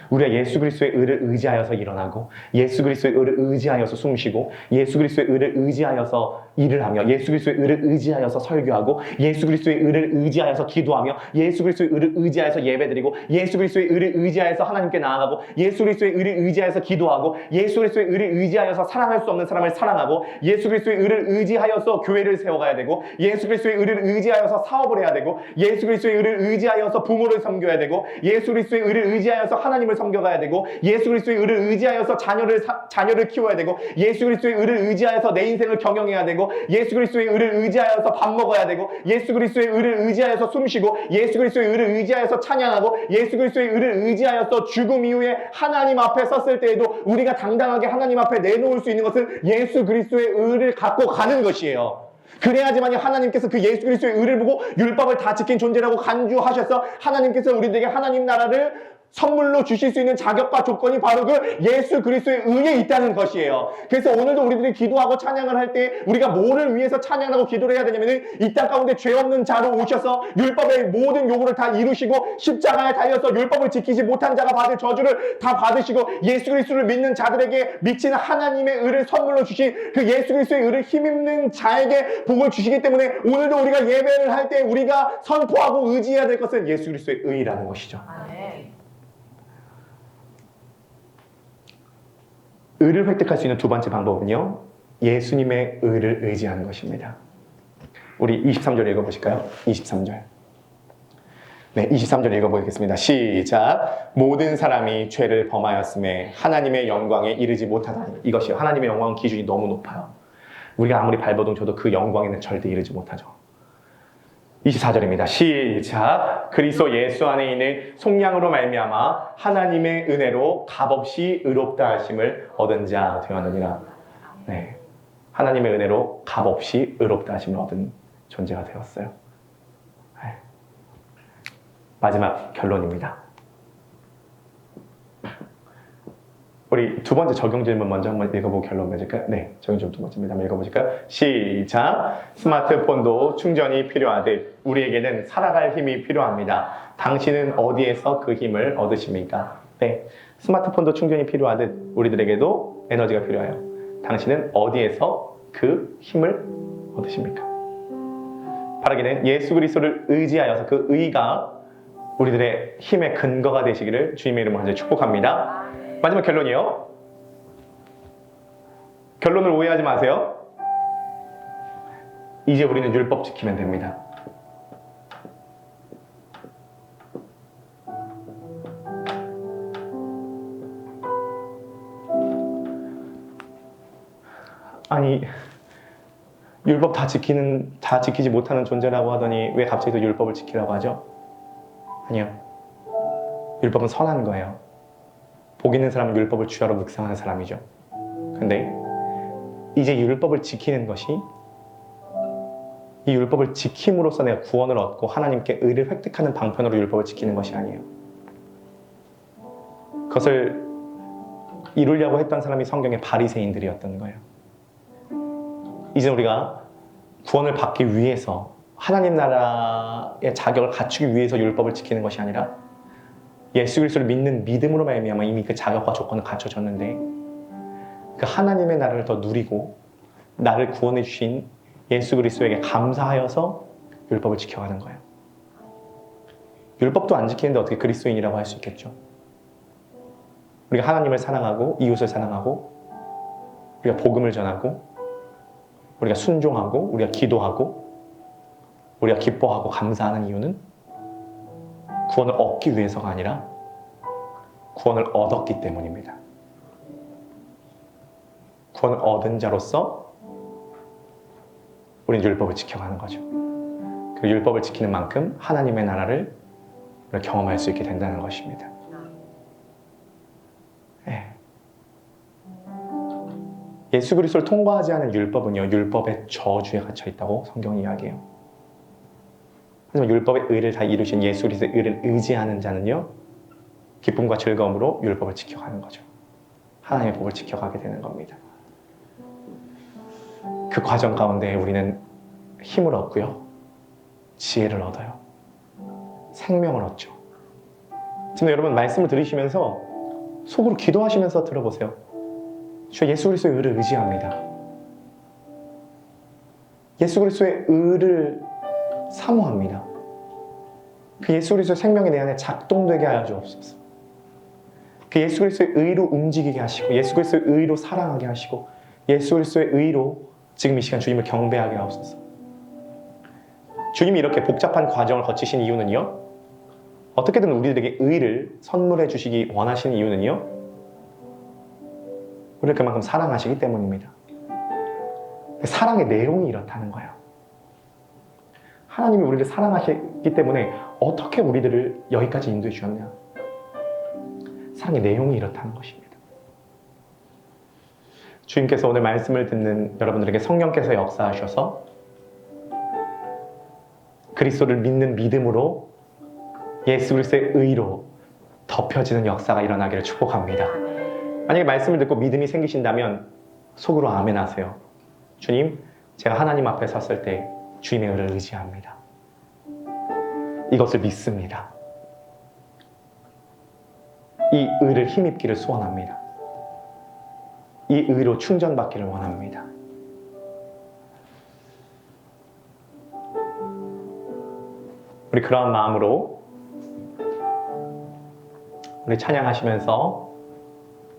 우리가 예수 그리스도의 의를 의지하여서 일어나고, 예수 그리스도의 의를 의지하여서 숨쉬고, 예수 그리스도의 의를 의지하여서 일을 하며, 예수 그리스도의 의를 의지하여서 설교하고, 예수 그리스도의 의를 의지하여서 기도하며, 예수 그리스도의 의를 의지하여서 예배드리고, 예수 그리스도의 의를 의지하여서 하나님께 나아가고, 예수 그리스도의 의를 의지하여서 기도하고, 예수 그리스도의 의를 의지하여서 사랑할 수 없는 사람을 사랑하고, 예수 그리스도의 의를 의지하여서 교회를 세워가야 되고, 예수 그리스도의 의를 의지하여서 사업을 해야 되고, 예수 그리스도의 의를 의지하여서 부모를 섬겨야 되고, 예수 그리스도의 의를 의지하여서 하나님을 섬겨가야 되고, 예수 그리스도의 의를 의지하여서 자녀를 키워야 되고, 예수 그리스도의 의를 의지하여서 내 인생을 경영해야 되고, 예수 그리스도의 의를 의지하여서 밥 먹어야 되고, 예수 그리스도의 의를 의지하여서 숨쉬고, 예수 그리스도의 의를 의지하여서 찬양하고, 예수 그리스도의 의를 의지하여서 죽음 이후에 하나님 앞에 섰을 때에도 우리가 당당하게 하나님 앞에 내놓을 수 있는 것은 예수 그리스도의 의를 갖고 가는 것이에요. 그래야지만 하나님께서 그 예수 그리스도의 의를 보고 율법을 다 지킨 존재라고 간주하셔서 하나님께서 우리들에게 하나님 나라를 선물로 주실 수 있는 자격과 조건이 바로 그 예수 그리스도의 의에 있다는 것이에요. 그래서 오늘도 우리들이 기도하고 찬양을 할 때 우리가 뭐를 위해서 찬양하고 기도를 해야 되냐면, 이 땅 가운데 죄 없는 자로 오셔서 율법의 모든 요구를 다 이루시고 십자가에 달려서 율법을 지키지 못한 자가 받을 저주를 다 받으시고, 예수 그리스도를 믿는 자들에게 미친 하나님의 의를 선물로 주신 그 예수 그리스도의 의를 힘입는 자에게 복을 주시기 때문에, 오늘도 우리가 예배를 할 때 우리가 선포하고 의지해야 될 것은 예수 그리스도의 의라는 것이죠. 의를 획득할 수 있는 두 번째 방법은요, 예수님의 의를 의지하는 것입니다. 우리 23절 읽어보실까요? 23절. 네, 23절 읽어보겠습니다. 시작. 모든 사람이 죄를 범하였음에 하나님의 영광에 이르지 못하다니. 이것이요, 하나님의 영광 기준이 너무 높아요. 우리가 아무리 발버둥 쳐도 그 영광에는 절대 이르지 못하죠. 24절입니다. 시작. 그리스도 예수 안에 있는 속량으로 말미암아 하나님의 은혜로 값없이 의롭다 하심을 얻은 자 되었느니라. 네, 하나님의 은혜로 값없이 의롭다 하심을 얻은 존재가 되었어요. 네. 마지막 결론입니다. 우리 두 번째 적용 질문 먼저 한번 읽어보고 결론 맺을까요? 네, 적용 질문 두 번째입니다. 한번 읽어보실까요? 시작. 스마트폰도 충전이 필요하듯 우리에게는 살아갈 힘이 필요합니다. 당신은 어디에서 그 힘을 얻으십니까? 네, 스마트폰도 충전이 필요하듯 우리들에게도 에너지가 필요해요. 당신은 어디에서 그 힘을 얻으십니까? 바라기는 예수 그리스도를 의지하여서 그 의가 우리들의 힘의 근거가 되시기를 주님의 이름으로 먼저 축복합니다. 마지막 결론이요. 결론을 오해하지 마세요. 이제 우리는 율법 지키면 됩니다. 아니, 율법 다 지키지 못하는 존재라고 하더니 왜 갑자기 또 율법을 지키라고 하죠? 아니요. 율법은 선한 거예요. 복 있는 사람은 율법을 주야로 묵상하는 사람이죠. 근데 이제 율법을 지키는 것이, 이 율법을 지킴으로써 내가 구원을 얻고 하나님께 의를 획득하는 방편으로 율법을 지키는 것이 아니에요. 그것을 이루려고 했던 사람이 성경의 바리새인들이었던 거예요. 이제 우리가 구원을 받기 위해서 하나님 나라의 자격을 갖추기 위해서 율법을 지키는 것이 아니라 예수 그리스도를 믿는 믿음으로 말미암아 이미 그 자격과 조건은 갖춰졌는데 그 하나님의 나라를 더 누리고 나를 구원해 주신 예수 그리스도에게 감사하여서 율법을 지켜가는 거예요. 율법도 안 지키는데 어떻게 그리스도인이라고 할 수 있겠죠? 우리가 하나님을 사랑하고 이웃을 사랑하고 우리가 복음을 전하고 우리가 순종하고 우리가 기도하고 우리가 기뻐하고 감사하는 이유는 구원을 얻기 위해서가 아니라 구원을 얻었기 때문입니다. 구원을 얻은 자로서 우리는 율법을 지켜가는 거죠. 그 율법을 지키는 만큼 하나님의 나라를 우리가 경험할 수 있게 된다는 것입니다. 예수 그리스도를 통과하지 않은 율법은요, 율법의 저주에 갇혀 있다고 성경이 이야기해요. 하지만 율법의 의를 다 이루신 예수 그리스도의 의를 의지하는 자는요, 기쁨과 즐거움으로 율법을 지켜가는 거죠. 하나님의 법을 지켜가게 되는 겁니다. 그 과정 가운데 우리는 힘을 얻고요, 지혜를 얻어요, 생명을 얻죠. 지금 여러분 말씀을 들으시면서 속으로 기도하시면서 들어보세요. 저 예수 그리스도의 의를 의지합니다. 예수 그리스도의 의를 사모합니다. 그 예수 그리스도의 생명이 내 안에 작동되게 하여 주옵소서. 그 예수 그리스도의 의로 움직이게 하시고 예수 그리스도의 의로 사랑하게 하시고 예수 그리스도의 의로 지금 이 시간 주님을 경배하게 하옵소서. 주님이 이렇게 복잡한 과정을 거치신 이유는요, 어떻게든 우리들에게 의를 선물해 주시기 원하시는 이유는요, 우리를 그만큼 사랑하시기 때문입니다. 사랑의 내용이 이렇다는 거예요. 하나님이 우리를 사랑하시기 때문에 어떻게 우리들을 여기까지 인도해 주셨냐. 사랑의 내용이 이렇다는 것입니다. 주님께서 오늘 말씀을 듣는 여러분들에게 성령께서 역사하셔서 그리스도를 믿는 믿음으로 예수 그리스도의 의로 덮여지는 역사가 일어나기를 축복합니다. 만약에 말씀을 듣고 믿음이 생기신다면 속으로 아멘 하세요. 주님, 제가 하나님 앞에 섰을 때 주님의 의를 의지합니다. 이것을 믿습니다. 이 의를 힘입기를 소원합니다. 이 의로 충전받기를 원합니다. 우리 그러한 마음으로 우리 찬양하시면서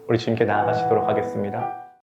우리 주님께 나아가시도록 하겠습니다.